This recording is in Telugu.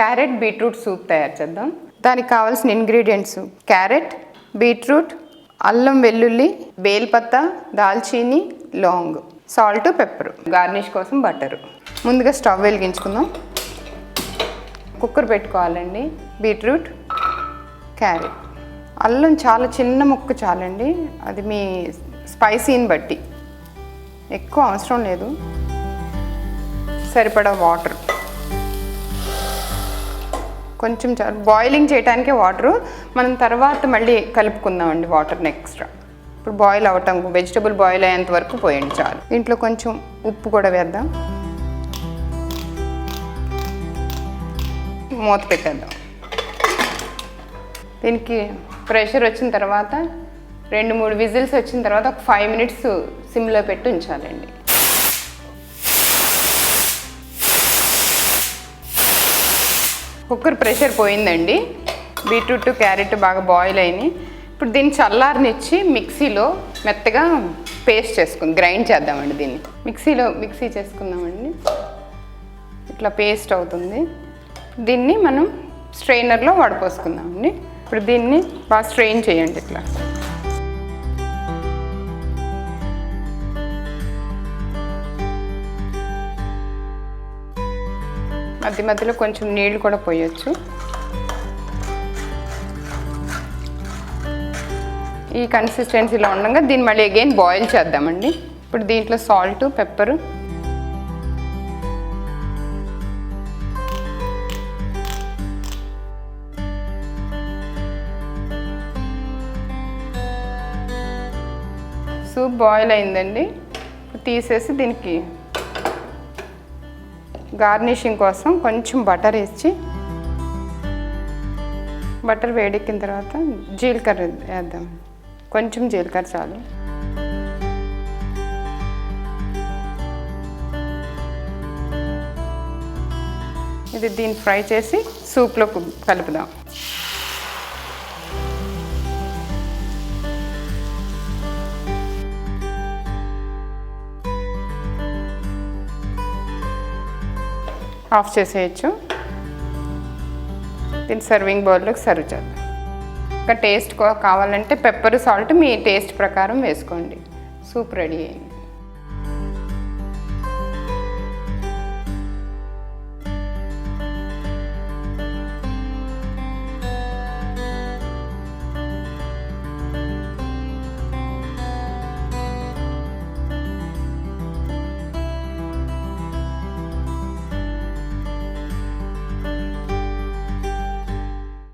క్యారెట్ బీట్రూట్ సూప్ తయారు చేద్దాం. దానికి కావాల్సిన ఇంగ్రీడియంట్స్ క్యారెట్, బీట్రూట్, అల్లం వెల్లుల్లి, బేల్పత్త, దాల్చీని, లాంగ్, సాల్ట్, పెప్పర్, గార్నిష్ కోసం బటరు. ముందుగా స్టవ్ వెలిగించుకుందాం. కుక్కర్ పెట్టుకోవాలండి. బీట్రూట్, క్యారెట్, అల్లం చాలా చిన్న ముక్క చాలండి, అది మీ స్పైసీని బట్టి, ఎక్కువ అవసరం లేదు. సరిపడా వాటర్, కొంచెం బాయిలింగ్ చేయడానికే వాటరు, మనం తర్వాత మళ్ళీ కలుపుకుందామండి వాటర్ని ఎక్స్ట్రా. ఇప్పుడు బాయిల్ అవ్వటం, వెజిటబుల్ బాయిల్ అయ్యేంత వరకు పోయండి చాలు. దీంట్లో కొంచెం ఉప్పు కూడా వేద్దాం. మూత పెట్టేద్దాం. దీనికి ప్రెషర్ వచ్చిన తర్వాత 2-3 విజిల్స్ వచ్చిన తర్వాత ఒక 5 మినిట్స్ సిమ్లో పెట్టి ఉంచాలండి. కుక్కర్ ప్రెషర్ పోయిందండి. బీట్రూట్, క్యారెట్ బాగా బాయిల్ అయినాయి. ఇప్పుడు దీన్ని చల్లారనిచ్చి మిక్సీలో మెత్తగా పేస్ట్ చేసుకుందాం, గ్రైండ్ చేద్దామండి. దీన్ని మిక్సీ చేసుకుందామండి. ఇట్లా పేస్ట్ అవుతుంది. దీన్ని మనం స్ట్రెయినర్లో వడపోసుకుందామండి. ఇప్పుడు దీన్ని బాగా స్ట్రెయిన్ చేయండి. ఇట్లా మధ్య మధ్యలో కొంచెం నీళ్ళు కూడా పోయొచ్చు. ఈ కన్సిస్టెన్సీలో ఉండగా దీన్ని మళ్ళీ అగైన్ బాయిల్ చేద్దామండి. ఇప్పుడు దీంట్లో సాల్ట్, పెప్పరు, సూప్ బాయిల్ అయిందండి. తీసేసి దీనికి గార్నిషింగ్ కోసం కొంచెం బటర్ వేసి, బటర్ వేడెక్కిన తర్వాత జీలకర్ర వేద్దాం. కొంచెం జీలకర్ర చాలు. ఇది దీన్ని ఫ్రై చేసి సూప్లో కలుపుదాం. ఆఫ్ చేసేయచ్చు. దీన్ని సర్వింగ్ బౌల్లోకి సర్వ్ చేద్దాం. ఇంకా టేస్ట్ కావాలంటే పెప్పర్, సాల్ట్ మీ టేస్ట్ ప్రకారం వేసుకోండి. సూప్ రెడీ అయింది.